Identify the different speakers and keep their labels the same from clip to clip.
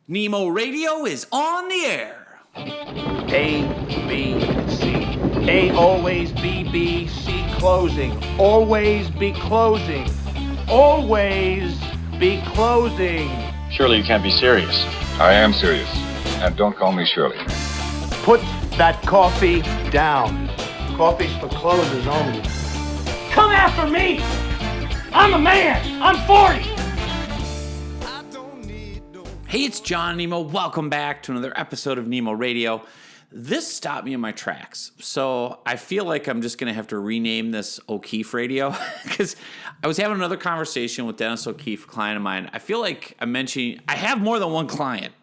Speaker 1: Nemo Radio is on the air.
Speaker 2: A, B, C. A, always B, B, C, closing. Always be closing. Always be closing.
Speaker 3: Surely you can't be serious.
Speaker 4: I am serious. And don't call me Shirley.
Speaker 2: Put that coffee down. Coffee's for closers only. Come after me! I'm a man! I'm 40!
Speaker 1: Hey, it's John Nemo. Welcome back to another episode of Nemo Radio. This stopped me in my tracks, so I feel like I'm just going to have to rename this O'Keefe Radio because I was having another conversation with Dennis O'Keefe, a client of mine. I feel like I'm mentioning I have more than one client.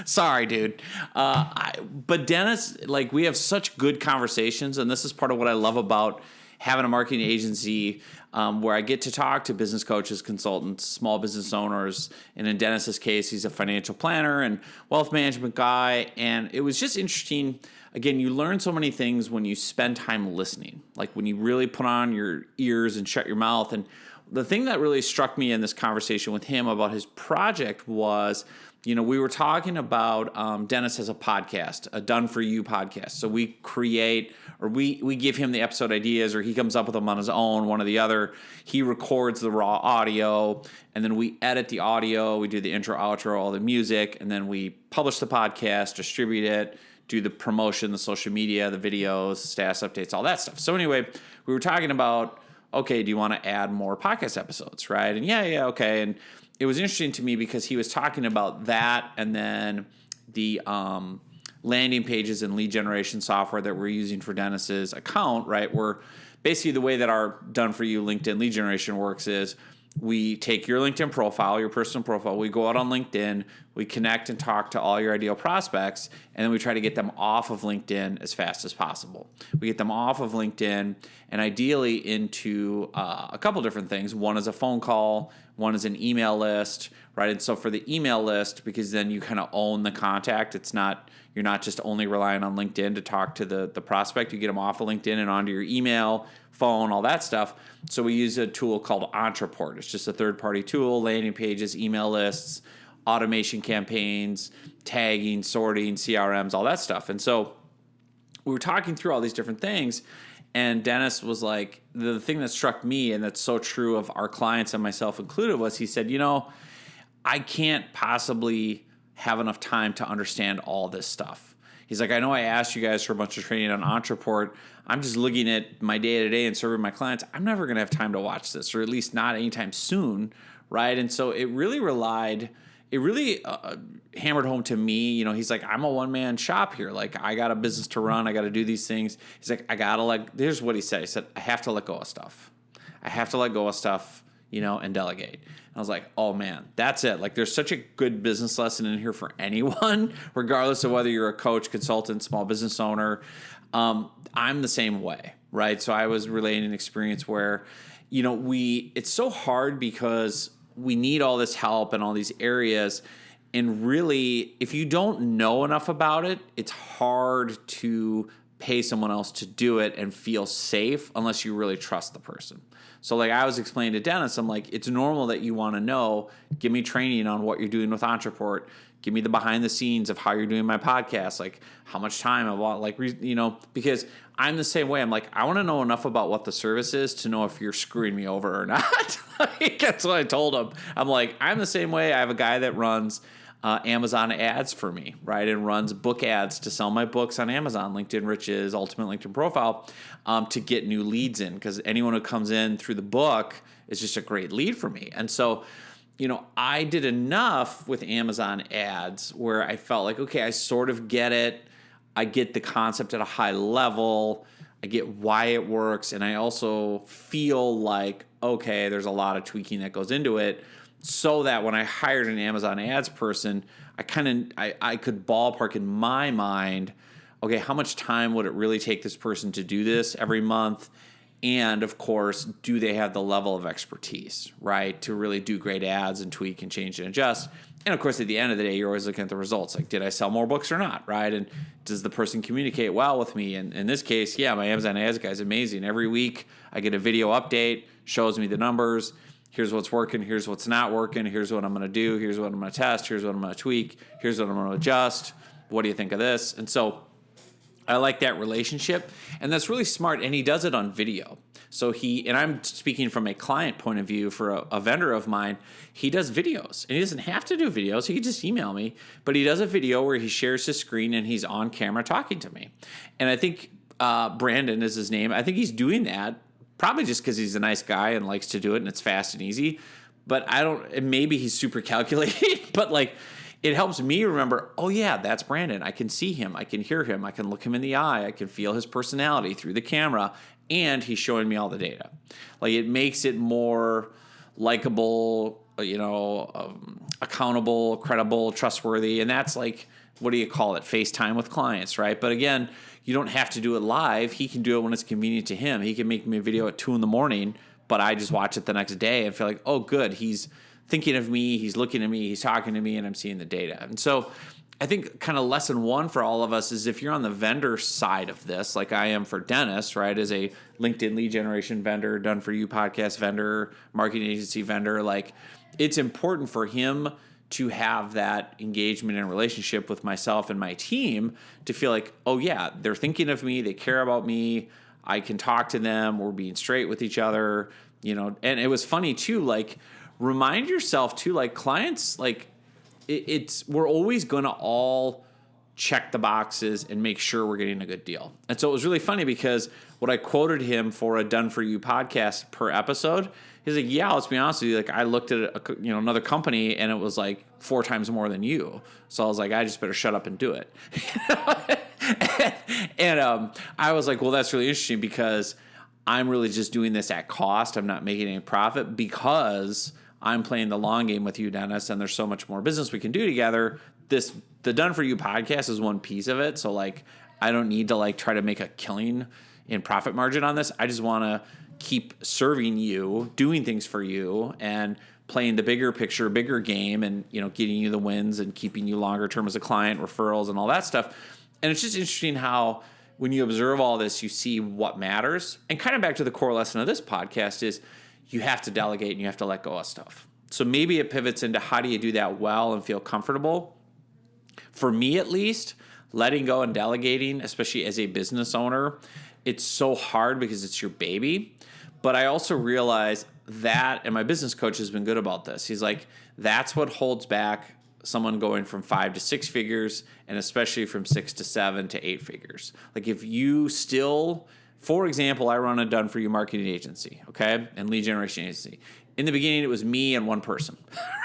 Speaker 1: Sorry, dude. But Dennis, like, we have such good conversations, and this is part of what I love about having a marketing agency where I get to talk to business coaches, consultants, small business owners, and in Dennis's case, he's a financial planner and wealth management guy, and it was just interesting. Again, you learn so many things when you spend time listening, like when you really put on your ears and shut your mouth. And the thing that really struck me in this conversation with him about his project was, you know, we were talking about Dennis has a podcast, a Done For You podcast. So we create, or we give him the episode ideas, or he comes up with them on his own, one or the other. He records the raw audio, and then we edit the audio. We do the intro, outro, all the music, and then we publish the podcast, distribute it, do the promotion, the social media, the videos, status updates, all that stuff. So anyway, we were talking about, okay, do you want to add more podcast episodes, right? And yeah, okay. And it was interesting to me because he was talking about that and then the landing pages and lead generation software that we're using for Dennis's account, right? Where basically the way that our Done For You LinkedIn lead generation works is we take your LinkedIn profile, your personal profile, we go out on LinkedIn, we connect and talk to all your ideal prospects, and then we try to get them off of LinkedIn as fast as possible. We get them off of LinkedIn and ideally into a couple different things. One is a phone call, one is an email list, right? And so for the email list, because then you kind of own the contact, you're not just only relying on LinkedIn to talk to the prospect. You get them off of LinkedIn and onto your email, phone, all that stuff. So we use a tool called Entreport. It's just a third-party tool, landing pages, email lists, automation campaigns, tagging, sorting, CRMs, all that stuff. And so we were talking through all these different things, and Dennis was like, the thing that struck me, and that's so true of our clients and myself included, was he said, you know, I can't possibly have enough time to understand all this stuff. He's like, I know I asked you guys for a bunch of training on Entreport. I'm just looking at my day-to-day and serving my clients. I'm never going to have time to watch this, or at least not anytime soon, right? And so it really hammered home to me. You know, he's like, I'm a one-man shop here. Like, I got a business to run. I got to do these things. He's like, here's what he said. He said, I have to let go of stuff. I have to let go of stuff, you know, and delegate. And I was like, oh man, that's it. Like, there's such a good business lesson in here for anyone, regardless of whether you're a coach, consultant, small business owner. I'm the same way, right? So I was relating an experience where, you know, it's so hard because we need all this help in all these areas. And really, if you don't know enough about it, it's hard to pay someone else to do it and feel safe unless you really trust the person. So like I was explaining to Dennis, I'm like, it's normal that you want to know, give me training on what you're doing with Entreport. Give me the behind the scenes of how you're doing my podcast, like how much time I want, like, you know, because I'm the same way. I'm like, I want to know enough about what the service is to know if you're screwing me over or not. Like, that's what I told him. I'm like, I'm the same way. I have a guy that runs Amazon ads for me, right? And runs book ads to sell my books on Amazon, LinkedIn Riches, Ultimate LinkedIn Profile, to get new leads in, because anyone who comes in through the book is just a great lead for me. And so, you know, I did enough with Amazon ads where I felt like, okay, I sort of get it. I get the concept at a high level. I get why it works. And I also feel like, okay, there's a lot of tweaking that goes into it, so that when I hired an Amazon ads person, I could ballpark in my mind, okay, how much time would it really take this person to do this every month? And of course, do they have the level of expertise, right, to really do great ads and tweak and change and adjust? And of course, at the end of the day, you're always looking at the results. Like, did I sell more books or not, right? And does the person communicate well with me? And in this case, yeah, my Amazon ads guy is amazing. Every week, I get a video update, shows me the numbers. Here's what's working. Here's what's not working. Here's what I'm going to do. Here's what I'm going to test. Here's what I'm going to tweak. Here's what I'm going to adjust. What do you think of this? And so I like that relationship, and that's really smart. And he does it on video. So and I'm speaking from a client point of view for a vendor of mine. He does videos, and he doesn't have to do videos. He can just email me, but he does a video where he shares his screen and he's on camera talking to me. And I think Brandon is his name. I think he's doing that probably just because he's a nice guy and likes to do it, and it's fast and easy. But maybe he's super calculating, but like, it helps me remember, oh yeah, that's Brandon. I can see him. I can hear him. I can look him in the eye. I can feel his personality through the camera. And he's showing me all the data. Like, it makes it more likable, accountable, credible, trustworthy. And that's like, what do you call it? FaceTime with clients, right? But again, you don't have to do it live. He can do it when it's convenient to him. He can make me a video at 2 a.m, but I just watch it the next day and feel like, oh, good. He's thinking of me, he's looking at me, he's talking to me, and I'm seeing the data. And so I think kind of lesson one for all of us is if you're on the vendor side of this, like I am for Dennis, right, as a LinkedIn lead generation vendor, Done For You podcast vendor, marketing agency vendor, like it's important for him to have that engagement and relationship with myself and my team to feel like, oh yeah, they're thinking of me, they care about me, I can talk to them, we're being straight with each other, and it was funny too, like, remind yourself too, like clients, like we're always going to all check the boxes and make sure we're getting a good deal. And so it was really funny because what I quoted him for a Done For You podcast per episode, he's like, yeah, let's be honest with you. Like, I looked at another company and it was like 4 times more than you. So I was like, I just better shut up and do it. and I was like, well, that's really interesting because I'm really just doing this at cost. I'm not making any profit because I'm playing the long game with you, Dennis, and there's so much more business we can do together. The Done For You podcast is one piece of it. So like, I don't need to like try to make a killing in profit margin on this. I just want to keep serving you, doing things for you, and playing the bigger picture, bigger game, and getting you the wins and keeping you longer term as a client, referrals, and all that stuff. And it's just interesting how when you observe all this, you see what matters. And kind of back to the core lesson of this podcast is you have to delegate and you have to let go of stuff. So maybe it pivots into how do you do that well and feel comfortable? For me, at least, letting go and delegating, especially as a business owner, it's so hard because it's your baby. But I also realize that, and my business coach has been good about this. He's like, that's what holds back someone going from 5 to 6 figures, and especially from 6 to 7 to 8 figures. Like if you still, for example, I run a Done For You marketing agency, okay, and lead generation agency. In the beginning, it was me and one person,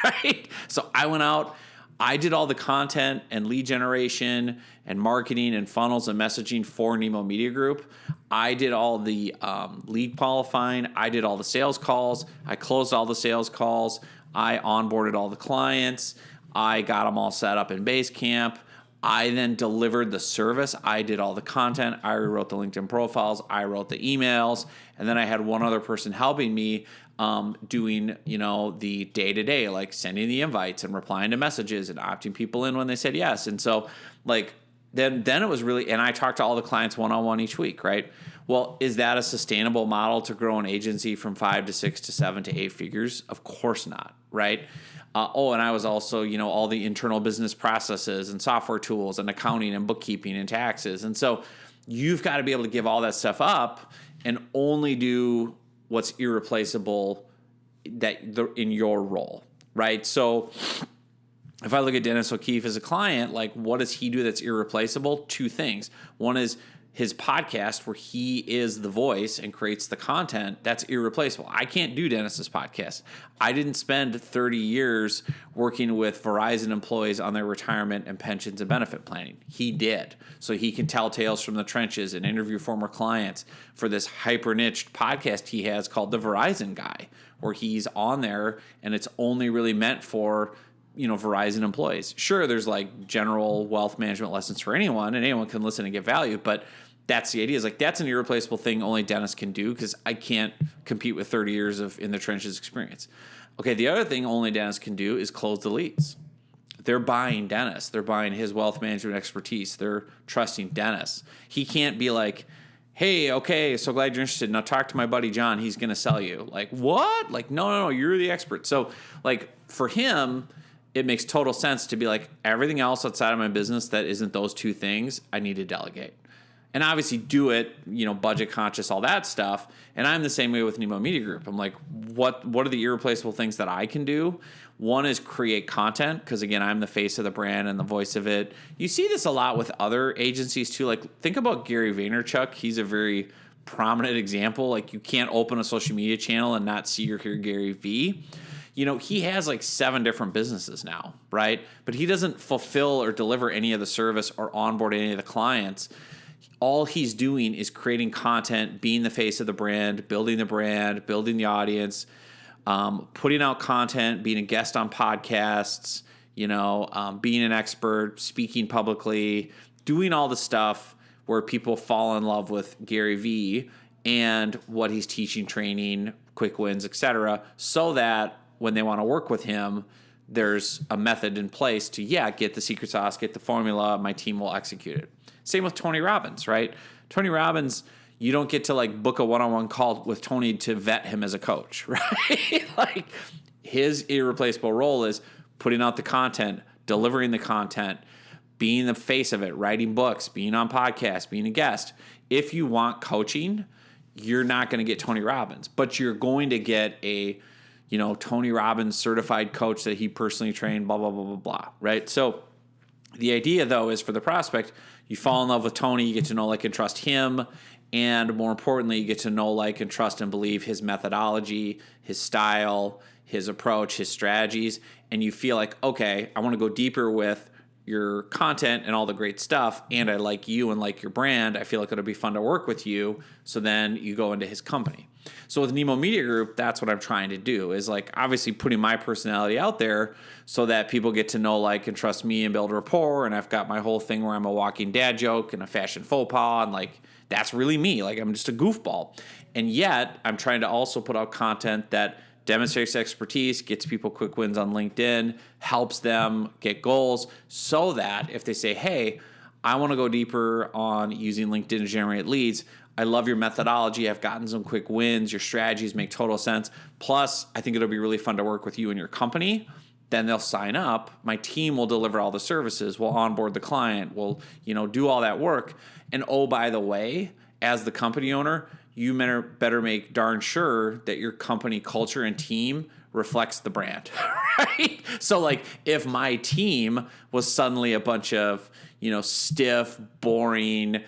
Speaker 1: right? So I went out, I did all the content and lead generation and marketing and funnels and messaging for Nemo Media Group. I did all the lead qualifying. I did all the sales calls. I closed all the sales calls. I onboarded all the clients. I got them all set up in Basecamp. I then delivered the service. I did all the content. I rewrote the LinkedIn profiles. I wrote the emails. And then I had one other person helping me doing, the day-to-day, like sending the invites and replying to messages and opting people in when they said yes. And so like, then it was really, and I talked to all the clients one-on-one each week, right? Well, is that a sustainable model to grow an agency from 5 to 6 to 7 to 8 figures? Of course not, right? And I was also, all the internal business processes and software tools and accounting and bookkeeping and taxes. And so you've got to be able to give all that stuff up and only do what's irreplaceable in your role, right? So if I look at Dennis O'Keefe as a client, like what does he do that's irreplaceable? 2 things. One is his podcast where he is the voice and creates the content. That's irreplaceable. I can't do Dennis's podcast. I didn't spend 30 years working with Verizon employees on their retirement and pensions and benefit planning. He did. So he can tell tales from the trenches and interview former clients for this hyper niched podcast he has called The Verizon Guy, where he's on there and it's only really meant for Verizon employees. Sure, there's like general wealth management lessons for anyone, and anyone can listen and get value, but that's the idea. Is like that's an irreplaceable thing only Dennis can do because I can't compete with 30 years of in the trenches experience. Okay, the other thing only Dennis can do is close the leads. They're buying Dennis. They're buying his wealth management expertise. They're trusting Dennis. He can't be like, hey, okay, so glad you're interested. Now talk to my buddy John. He's going to sell you. Like, what? Like, no, you're the expert. So, like, for him, it makes total sense to be like, everything else outside of my business that isn't those two things, I need to delegate. And obviously do it, budget conscious, all that stuff. And I'm the same way with Nemo Media Group. I'm like, what are the irreplaceable things that I can do? One is create content, because again, I'm the face of the brand and the voice of it. You see this a lot with other agencies too. Like, think about Gary Vaynerchuk. He's a very prominent example. Like, you can't open a social media channel and not see or hear Gary V. He has like 7 different businesses now, right? But he doesn't fulfill or deliver any of the service or onboard any of the clients. All he's doing is creating content, being the face of the brand, building the audience, putting out content, being a guest on podcasts, being an expert, speaking publicly, doing all the stuff where people fall in love with Gary V and what he's teaching, training, quick wins, etc., so that when they want to work with him, there's a method in place to, get the secret sauce, get the formula, my team will execute it. Same with Tony Robbins, right? Tony Robbins, you don't get to like book a one-on-one call with Tony to vet him as a coach, right? Like, his irreplaceable role is putting out the content, delivering the content, being the face of it, writing books, being on podcasts, being a guest. If you want coaching, you're not going to get Tony Robbins, but you're going to get a Tony Robbins certified coach that he personally trained, blah, blah, blah, blah, blah, right? So the idea, though, is for the prospect, you fall in love with Tony, you get to know, like, and trust him, and more importantly, you get to know, like, and trust and believe his methodology, his style, his approach, his strategies, and you feel like, okay, I want to go deeper with your content and all the great stuff, and I like you and like your brand. I feel like it'll be fun to work with you. So then you go into his company. So with Nemo Media Group, that's what I'm trying to do, is like obviously putting my personality out there so that people get to know, like, and trust me and build rapport. And I've got my whole thing where I'm a walking dad joke and a fashion faux pas, and like that's really me. Like, I'm just a goofball. And yet I'm trying to also put out content that demonstrates expertise, gets people quick wins on LinkedIn, helps them get goals, so that if they say, hey, I want to go deeper on using LinkedIn to generate leads, I love your methodology, I've gotten some quick wins, your strategies make total sense, plus I think it'll be really fun to work with you and your company, then they'll sign up. My team will deliver all the services, we'll onboard the client, we'll do all that work. And oh, by the way, as the company owner, you better make darn sure that your company culture and team reflects the brand, right? So like, if my team was suddenly a bunch of, stiff, boring,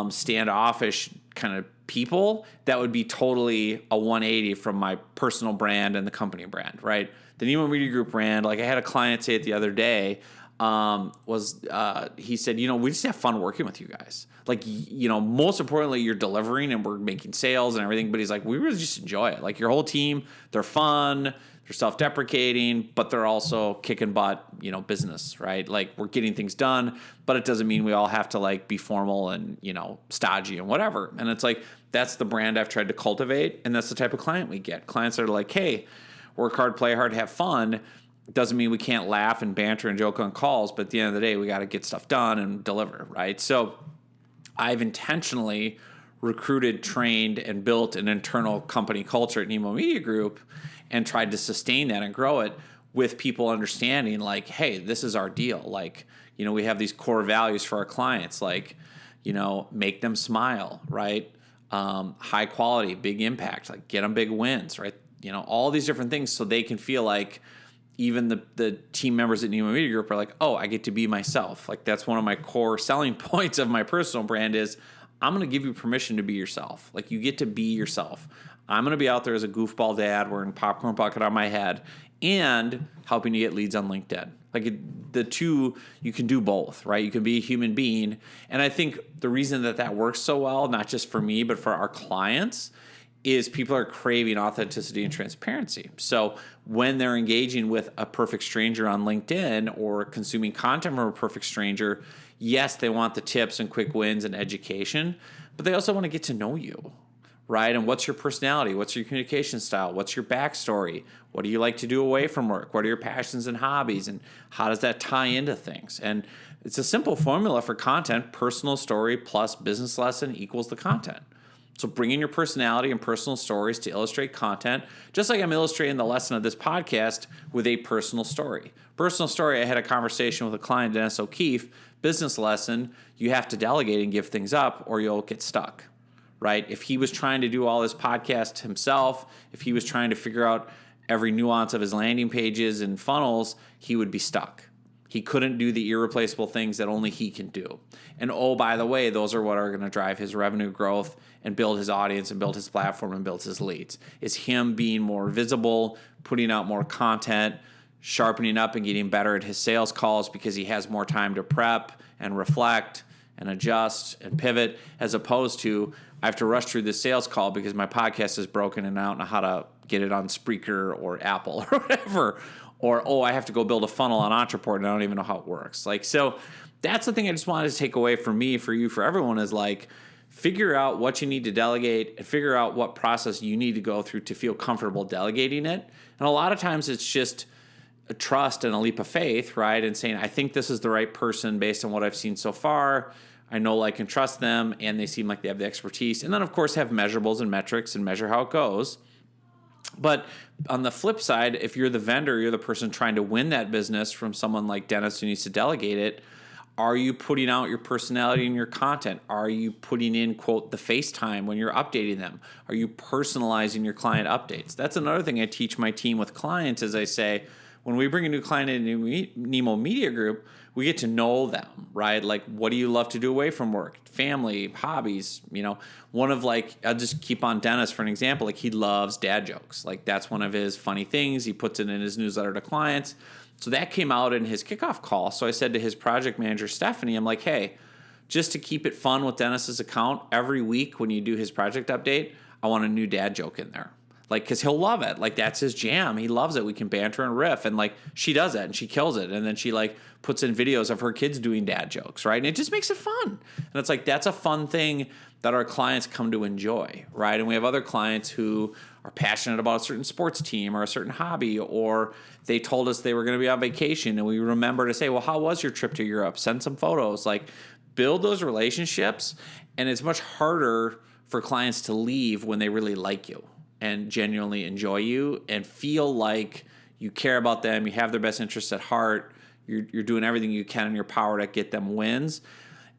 Speaker 1: standoffish kind of people, that would be totally a 180 from my personal brand and the company brand, right? The Nemo Media Group brand, like I had a client say it the other day, he said, we just have fun working with you guys. Like, most importantly, you're delivering and we're making sales and everything. But he's like, we really just enjoy it. Like, your whole team, they're fun, they're self-deprecating, but they're also kicking butt, business, right? Like, we're getting things done, but it doesn't mean we all have to like be formal and, stodgy and whatever. And it's like, that's the brand I've tried to cultivate. And that's the type of client we get. Clients that are like, hey, work hard, play hard, have fun. Doesn't mean we can't laugh and banter and joke on calls, but at the end of the day, we got to get stuff done and deliver, right? So I've intentionally recruited, trained, and built an internal company culture at Nemo Media Group and tried to sustain that and grow it with people understanding, like, hey, this is our deal. Like, we have these core values for our clients, like, make them smile, right? High quality, big impact, like get them big wins, right? All these different things so they can feel like even the team members at Nemo Media Group are like, oh, I get to be myself. Like, that's one of my core selling points of my personal brand is I'm going to give you permission to be yourself. Like, you get to be yourself. I'm going to be out there as a goofball dad wearing popcorn bucket on my head and helping you get leads on LinkedIn. Like, the two, you can do both, right? You can be a human being. And I think the reason that works so well, not just for me, but for our clients, is people are craving authenticity and transparency. So when they're engaging with a perfect stranger on LinkedIn or consuming content from a perfect stranger, yes, they want the tips and quick wins and education, but they also want to get to know you, right? And what's your personality? What's your communication style? What's your backstory? What do you like to do away from work? What are your passions and hobbies? And how does that tie into things? And it's a simple formula for content. Personal story plus business lesson equals the content. So bring in your personality and personal stories to illustrate content, just like I'm illustrating the lesson of this podcast with a personal story. Personal story, I had a conversation with a client, Dennis O'Keefe. Business lesson, you have to delegate and give things up or you'll get stuck, right? If he was trying to do all his podcast himself, if he was trying to figure out every nuance of his landing pages and funnels, he would be stuck. He couldn't do the irreplaceable things that only he can do. And oh, by the way, those are what are going to drive his revenue growth and build his audience and build his platform and build his leads. Is him being more visible, putting out more content, sharpening up and getting better at his sales calls because he has more time to prep and reflect and adjust and pivot, as opposed to I have to rush through this sales call because my podcast is broken and I don't know how to get it on Spreaker or Apple or whatever. Or, oh, I have to go build a funnel on Entreport and I don't even know how it works. Like, so that's the thing I just wanted to take away from me, for you, for everyone, is like, figure out what you need to delegate and figure out what process you need to go through to feel comfortable delegating it. And a lot of times it's just a trust and a leap of faith, right? And saying, I think this is the right person based on what I've seen so far. I know, like, and trust them, and they seem like they have the expertise. And then, of course, have measurables and metrics and measure how it goes. But on the flip side, if you're the vendor, you're the person trying to win that business from someone like Dennis who needs to delegate it, are you putting out your personality in your content? Are you putting in, quote, the FaceTime when you're updating them? Are you personalizing your client updates? That's another thing I teach my team with clients is I say, when we bring a new client into Nemo Media Group, we get to know them, right? Like, what do you love to do away from work? Family, hobbies, one of, like, I'll just keep on Dennis for an example. Like, he loves dad jokes. Like, that's one of his funny things. He puts it in his newsletter to clients. So that came out in his kickoff call. So I said to his project manager, Stephanie, I'm like, hey, just to keep it fun with Dennis's account, every week when you do his project update, I want a new dad joke in there. Like, because he'll love it. Like, that's his jam. He loves it. We can banter and riff. And, like, she does that and she kills it. And then she, like, puts in videos of her kids doing dad jokes, right? And it just makes it fun. And it's like, that's a fun thing that our clients come to enjoy, right? And we have other clients who are passionate about a certain sports team or a certain hobby, or they told us they were going to be on vacation and we remember to say, well, how was your trip to Europe? Send some photos. Like, build those relationships. And it's much harder for clients to leave when they really like you and genuinely enjoy you and feel like you care about them, you have their best interests at heart, you're doing everything you can in your power to get them wins.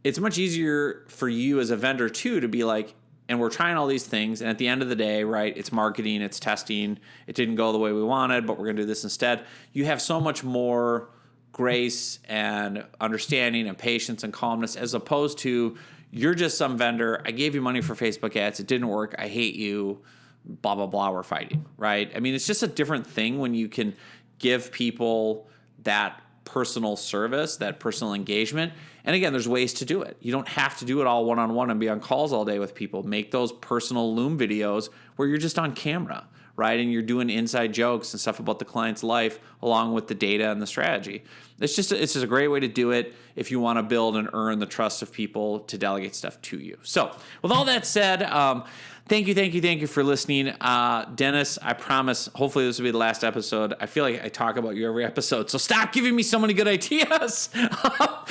Speaker 1: It's much easier for you as a vendor, too, to be like, and we're trying all these things, and at the end of the day, right, it's marketing, it's testing, it didn't go the way we wanted, but we're going to do this instead. You have so much more grace and understanding and patience and calmness, as opposed to, you're just some vendor, I gave you money for Facebook ads, it didn't work, I hate you, blah, blah, blah, we're fighting, right? I mean, it's just a different thing when you can give people that personal service, that personal engagement. And again, there's ways to do it. You don't have to do it all one-on-one and be on calls all day with people. Make those personal Loom videos where you're just on camera, right? And you're doing inside jokes and stuff about the client's life along with the data and the strategy. It's just a great way to do it if you want to build and earn the trust of people to delegate stuff to you. So with all that said, thank you for listening. Dennis, I promise, hopefully this will be the last episode. I feel like I talk about you every episode, so stop giving me so many good ideas.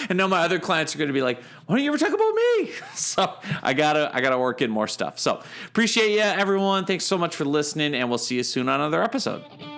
Speaker 1: And now my other clients are going to be like, why don't you ever talk about me? So I gotta work in more stuff. So appreciate you, everyone. Thanks so much for listening, and we'll see you soon on another episode.